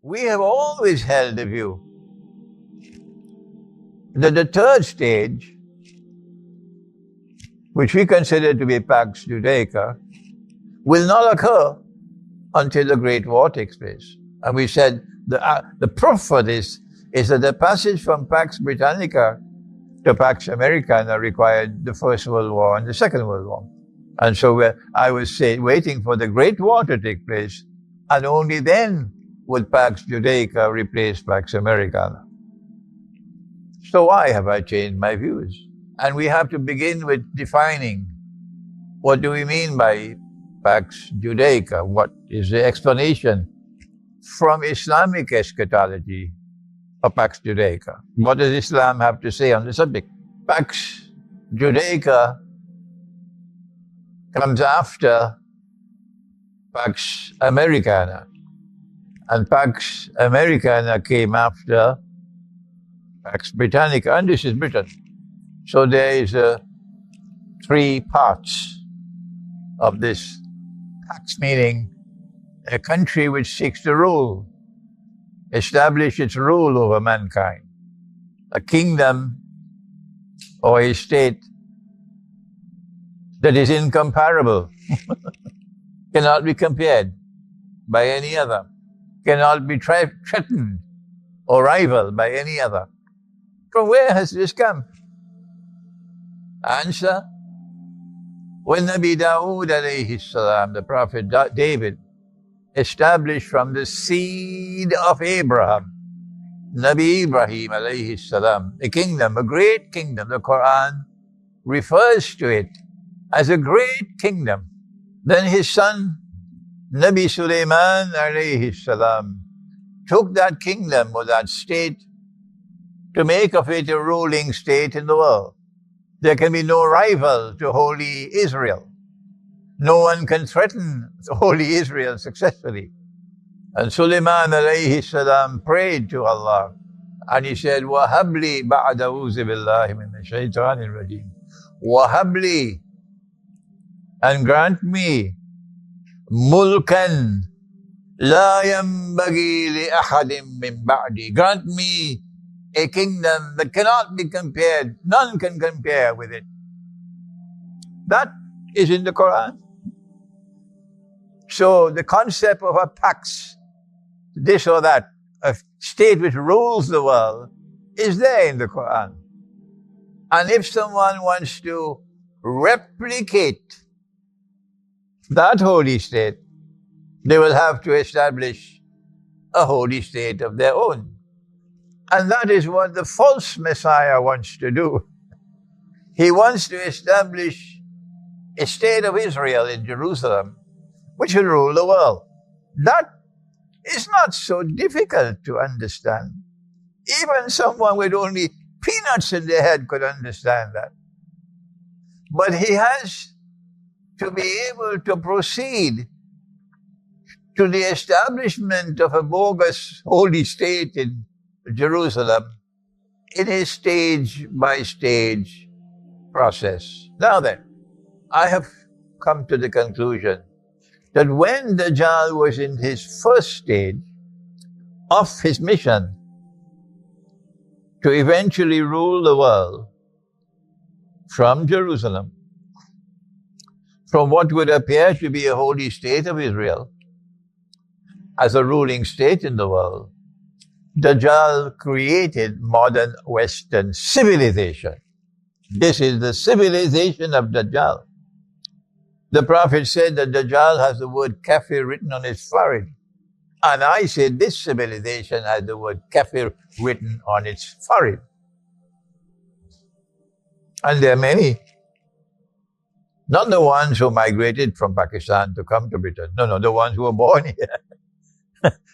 we have always held the view that the third stage, which we consider to be Pax Judaica, will not occur until the Great War takes place. And we said the proof for this is that the passage from Pax Britannica to Pax Americana required the First World War and the Second World War. And so I was waiting for the Great War to take place, and only then would Pax Judaica replace Pax Americana. So why have I changed my views? And we have to begin with defining what do we mean by Pax Judaica? What is the explanation from Islamic eschatology of Pax Judaica? What does Islam have to say on the subject? Pax Judaica comes after Pax Americana, and Pax Americana came after Pax Britannica, and this is Britain. So there is three parts of this Pax, meaning a country which seeks to rule, establish its rule over mankind, a kingdom or a state that is incomparable, cannot be compared by any other, cannot be threatened or rivaled by any other. From where has this come? Answer: when Nabi Dawood alayhi salam, the prophet David, established from the seed of Abraham, Nabi Ibrahim alayhi salam, a kingdom, a great kingdom. The Quran refers to it as a great kingdom. Then his son, Nabi Sulaiman alayhi salam, took that kingdom or that state to make of it a ruling state in the world. There can be no rival to holy Israel. No one can threaten holy Israel successfully. And Sulaiman alayhi salam prayed to Allah, and he said, وَهَبْ لِي بَعْدَ أَعُوذُ بِاللَّهِ مِنَ الشَّيْطَانِ الرَّجِيمِ وَهَبْ لِي, and grant me, مُلْكًا لَا يَنْبَغِي لِأَحَدٍ مِّن بَعْدِي, grant me a kingdom that cannot be compared, none can compare with it. That is in the Quran. So the concept of a pax, this or that, a state which rules the world, is there in the Quran. And if someone wants to replicate that holy state, they will have to establish a holy state of their own. And that is what the false Messiah wants to do. He wants to establish a state of Israel in Jerusalem, which will rule the world. That is not so difficult to understand. Even someone with only peanuts in their head could understand that. But he has to be able to proceed to the establishment of a bogus holy state in Jerusalem in a stage-by-stage process. Now then, I have come to the conclusion that when Dajjal was in his first stage of his mission to eventually rule the world from Jerusalem, from what would appear to be a holy state of Israel, as a ruling state in the world, Dajjal created modern Western civilization. This is the civilization of Dajjal. The Prophet said that Dajjal has the word kafir written on his forehead. And I said this civilization has the word kafir written on its forehead. And there are many. Not the ones who migrated from Pakistan to come to Britain. No, the ones who were born here.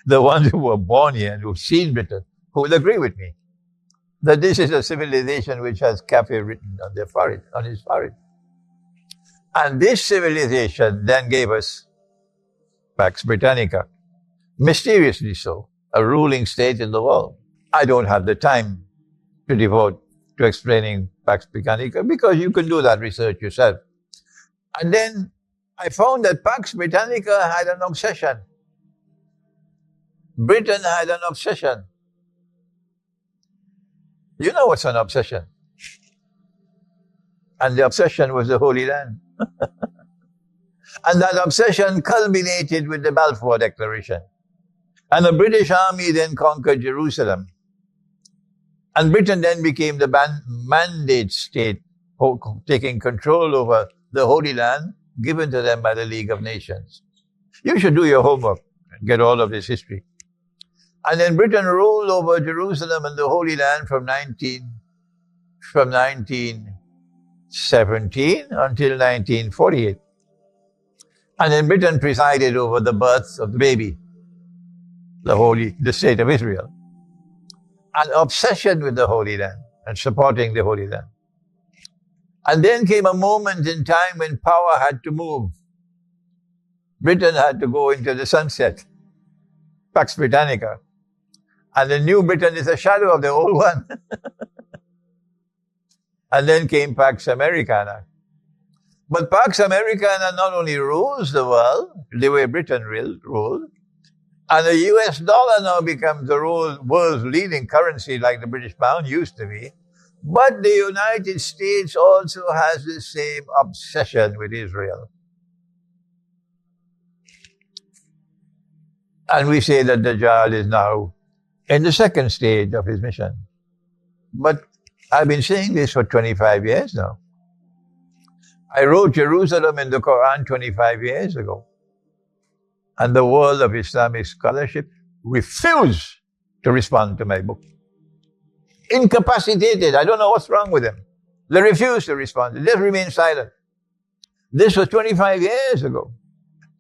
The ones who were born here and who've seen Britain, who will agree with me that this is a civilization which has kafir written on their forehead, on his forehead. And this civilization then gave us Pax Britannica, mysteriously so, a ruling state in the world. I don't have the time to devote to explaining Pax Britannica because you can do that research yourself. And then I found that Pax Britannica had an obsession Britain had an obsession. You know what's an obsession? And the obsession was the Holy Land. And that obsession culminated with the Balfour Declaration. And the British Army then conquered Jerusalem. And Britain then became the mandate state, taking control over the Holy Land given to them by the League of Nations. You should do your homework and get all of this history. And then Britain ruled over Jerusalem and the Holy Land from 1917 until 1948. And then Britain presided over the birth of the baby, the state of Israel. An obsession with the Holy Land and supporting the Holy Land. And then came a moment in time when power had to move. Britain had to go into the sunset, Pax Britannica. And the new Britain is a shadow of the old one. And then came Pax Americana. But Pax Americana not only rules the world, the way Britain ruled, and the US dollar now becomes the world's leading currency like the British pound used to be, but the United States also has the same obsession with Israel. And we say that Dajjal is now in the second stage of his mission. But I've been saying this for 25 years now. I wrote Jerusalem in the Quran 25 years ago. And the world of Islamic scholarship refused to respond to my book. Incapacitated. I don't know what's wrong with them. They refused to respond. They just remained silent. This was 25 years ago.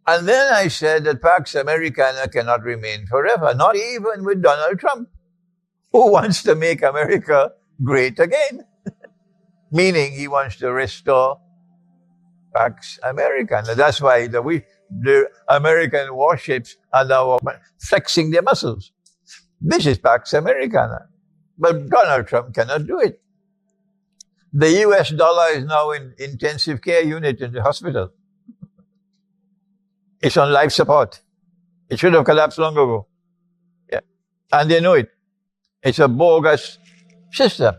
And then I said that Pax Americana cannot remain forever, not even with Donald Trump, who wants to make America great again. Meaning he wants to restore Pax Americana. That's why the American warships are now flexing their muscles. This is Pax Americana. But Donald Trump cannot do it. The US dollar is now in intensive care unit in the hospital. It's on life support. It should have collapsed long ago. Yeah. And they know it. It's a bogus system.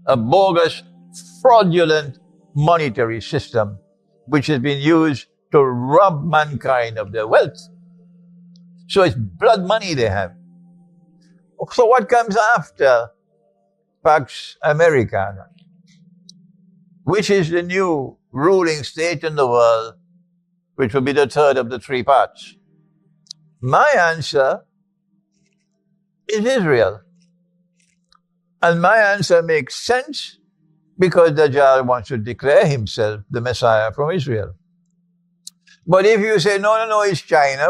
A bogus, fraudulent monetary system which has been used to rob mankind of their wealth. So it's blood money they have. So what comes after Pax Americana? Which is the new ruling state in the world, which will be the third of the three parts? My answer is Israel. And my answer makes sense because Dajjal wants to declare himself the Messiah from Israel. But if you say, no, it's China,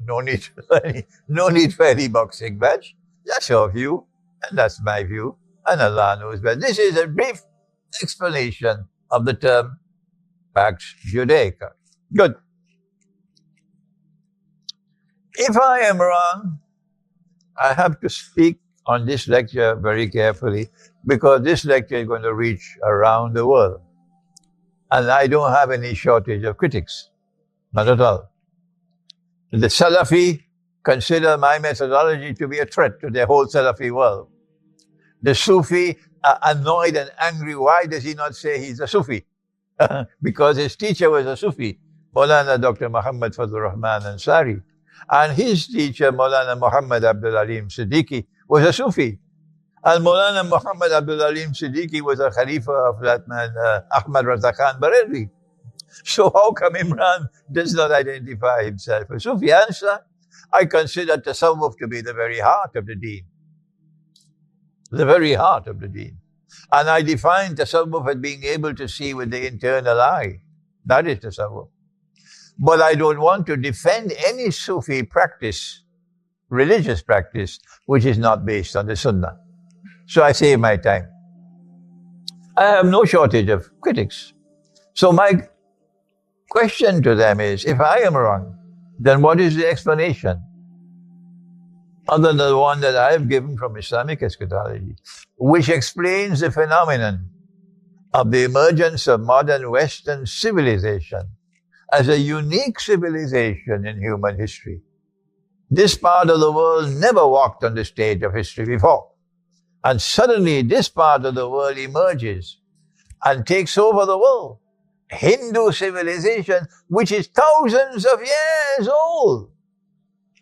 no need for any boxing match. That's your view, and that's my view, and Allah knows best. This is a brief explanation of the term Pax Judaica. Good. If I am wrong, I have to speak on this lecture very carefully because this lecture is going to reach around the world. And I don't have any shortage of critics. Not at all. The Salafi consider my methodology to be a threat to their whole Salafi world. The Sufi are annoyed and angry. Why does he not say he's a Sufi? Because his teacher was a Sufi, Maulana Dr. Muhammad Fazlur Rahman Ansari. And his teacher, Maulana Muhammad Abdul Alim Siddiqui, was a Sufi. And Maulana Muhammad Abdul Alim Siddiqui was a Khalifa of that man, Ahmad Raza Khan Barelvi. So how come Imran does not identify himself as Sufi? Answer, I consider Tasawwuf to be the very heart of the deen. The very heart of the deen. And I define Tasawwuf as being able to see with the internal eye. That is Tasawwuf. But I don't want to defend any Sufi practice, religious practice, which is not based on the Sunnah. So I save my time. I have no shortage of critics. So my question to them is, if I am wrong, then what is the explanation? Other than the one that I have given from Islamic eschatology, which explains the phenomenon of the emergence of modern Western civilization as a unique civilization in human history. This part of the world never walked on the stage of history before. And suddenly this part of the world emerges and takes over the world. Hindu civilization, which is thousands of years old.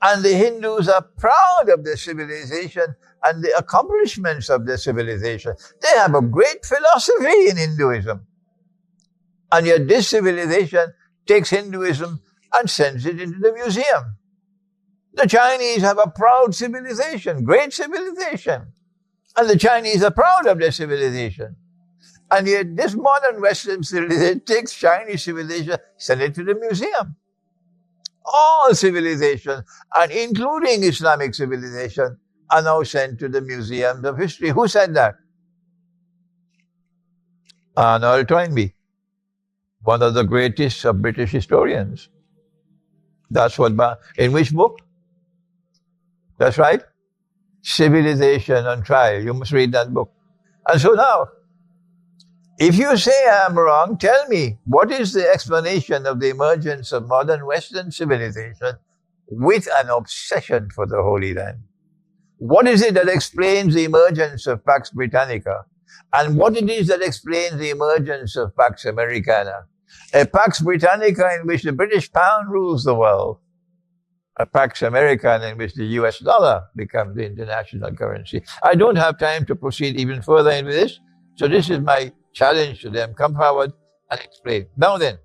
And the Hindus are proud of their civilization and the accomplishments of their civilization. They have a great philosophy in Hinduism. And yet this civilization takes Hinduism and sends it into the museum. The Chinese have a proud civilization, great civilization. And the Chinese are proud of their civilization. And yet this modern Western civilization takes Chinese civilization, send it to the museum. All civilizations, and including Islamic civilization, are now sent to the museums of history. Who said that? Arnold Toynbee, one of the greatest of British historians. That's what, in which book? That's right. Civilization on Trial. You must read that book. And so now, if you say I'm wrong, tell me, what is the explanation of the emergence of modern Western civilization with an obsession for the Holy Land? What is it that explains the emergence of Pax Britannica? And what it is that explains the emergence of Pax Americana? A Pax Britannica in which the British pound rules the world. A Pax Americana in which the US dollar becomes the international currency. I don't have time to proceed even further into this, so this is my challenge to them. Come forward and explain. Now then,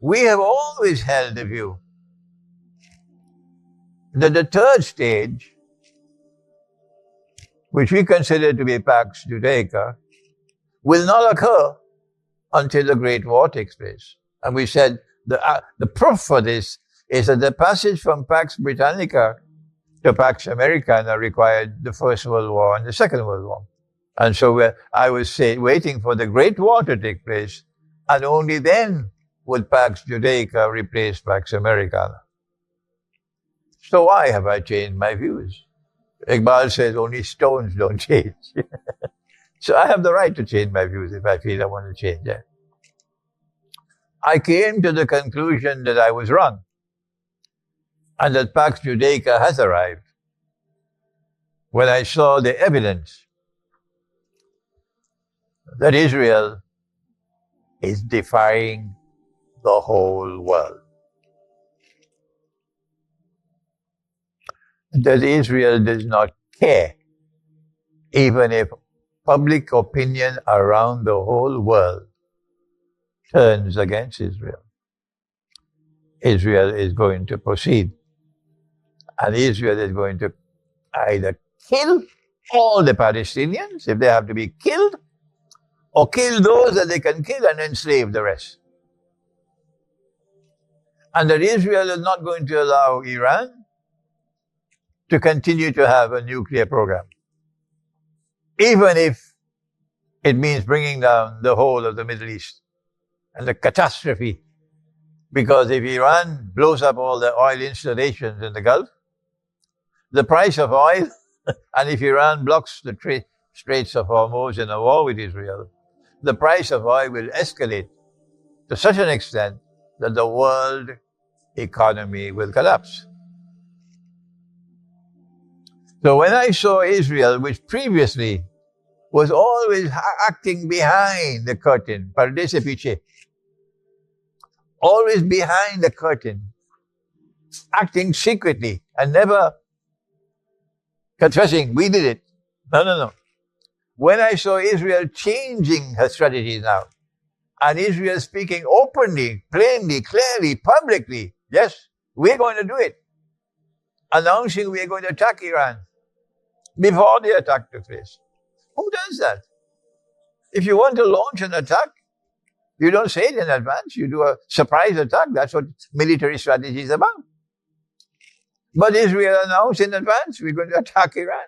we have always held the view that the third stage, which we consider to be Pax Judaica, will not occur until the Great War takes place. And we said the proof for this is that the passage from Pax Britannica to Pax Americana required the First World War and the Second World War. And so I was waiting for the Great War to take place, and only then would Pax Judaica replace Pax Americana. So why have I changed my views? Iqbal says only stones don't change. So I have the right to change my views if I feel I want to change them. I came to the conclusion that I was wrong, and that Pax Judaica has arrived when I saw the evidence that Israel is defying the whole world. That Israel does not care, even if public opinion around the whole world turns against Israel. Israel is going to proceed. And Israel is going to either kill all the Palestinians, if they have to be killed, or kill those that they can kill and enslave the rest. And that Israel is not going to allow Iran to continue to have a nuclear program, even if it means bringing down the whole of the Middle East and the catastrophe. Because if Iran blows up all the oil installations in the Gulf, the price of oil, and if Iran blocks the Straits of Hormuz in a war with Israel, the price of oil will escalate to such an extent that the world economy will collapse. So when I saw Israel, which previously was always acting behind the curtain, pardesse piche, always behind the curtain, acting secretly and never confessing, we did it. No. When I saw Israel changing her strategy now, and Israel speaking openly, plainly, clearly, publicly, yes, we're going to do it, announcing we're going to attack Iran before the attack took place. Who does that? If you want to launch an attack, you don't say it in advance. You do a surprise attack. That's what military strategy is about. But Israel announced in advance, we're going to attack Iran.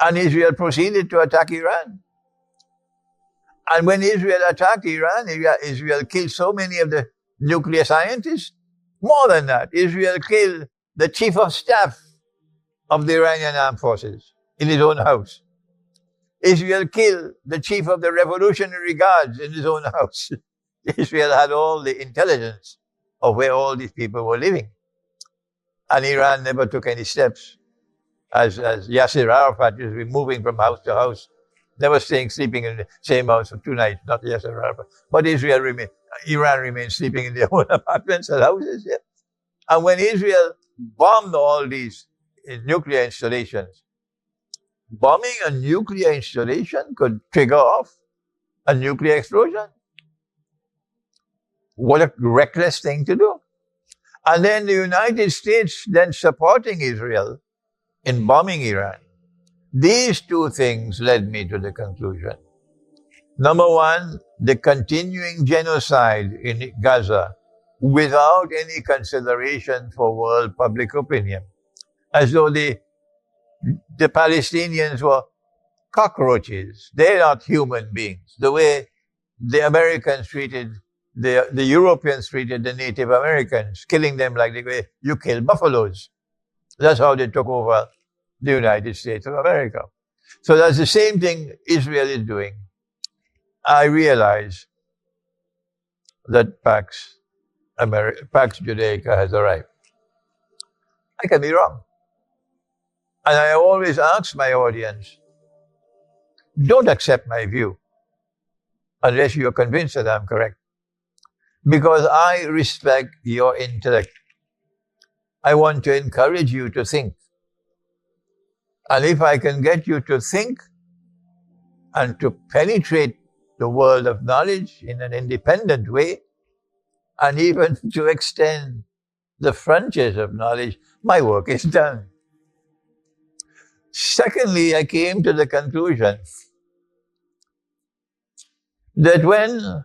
And Israel proceeded to attack Iran. And when Israel attacked Iran, Israel killed so many of the nuclear scientists. More than that, Israel killed the chief of staff of the Iranian armed forces in his own house. Israel killed the chief of the Revolutionary Guards in his own house. Israel had all the intelligence of where all these people were living. And Iran never took any steps. As Yasser Arafat used to be moving from house to house, never sleeping in the same house for 2 nights, not Yasser Arafat. But Iran remained sleeping in their own apartments and houses. Yeah. And when Israel bombed all these nuclear installations, bombing a nuclear installation could trigger off a nuclear explosion. What a reckless thing to do. And then the United States then supporting Israel in bombing Iran. These two things led me to the conclusion. Number one, the continuing genocide in Gaza without any consideration for world public opinion, as though the Palestinians were cockroaches. They're not human beings. The way the Americans treated, the Europeans treated the Native Americans, killing them like the way you kill buffaloes. That's how they took over the United States of America. So that's the same thing Israel is doing. I realize that Pax Judaica has arrived. I can be wrong. And I always ask my audience, don't accept my view unless you're convinced that I'm correct. Because I respect your intellect. I want to encourage you to think. And if I can get you to think and to penetrate the world of knowledge in an independent way, and even to extend the frontiers of knowledge, my work is done. Secondly, I came to the conclusion that when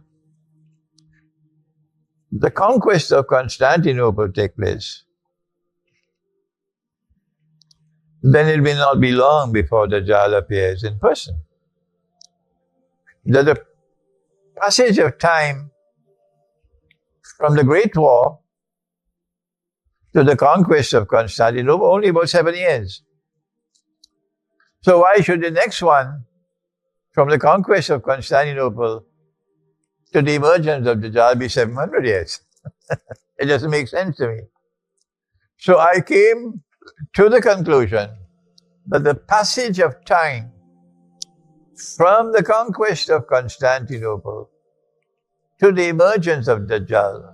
the conquest of Constantinople takes place, then it will not be long before the Dajjal appears in person. That the passage of time from the Great War to the conquest of Constantinople, only about 7 years. So why should the next one, from the conquest of Constantinople to the emergence of the Dajjal, be 700 years? It doesn't make sense to me. So I came to the conclusion that the passage of time from the conquest of Constantinople to the emergence of Dajjal,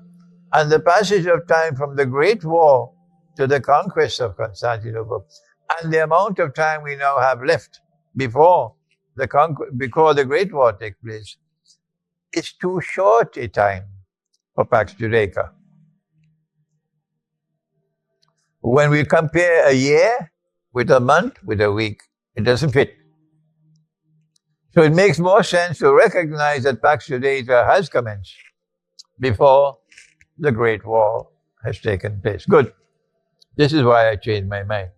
and the passage of time from the Great War to the conquest of Constantinople, and the amount of time we now have left before the Great War takes place, is too short a time for Pax Judaica. When we compare a year with a month, with a week, it doesn't fit. So it makes more sense to recognize that Pax Judaica has commenced before the Great War has taken place. Good. This is why I changed my mind.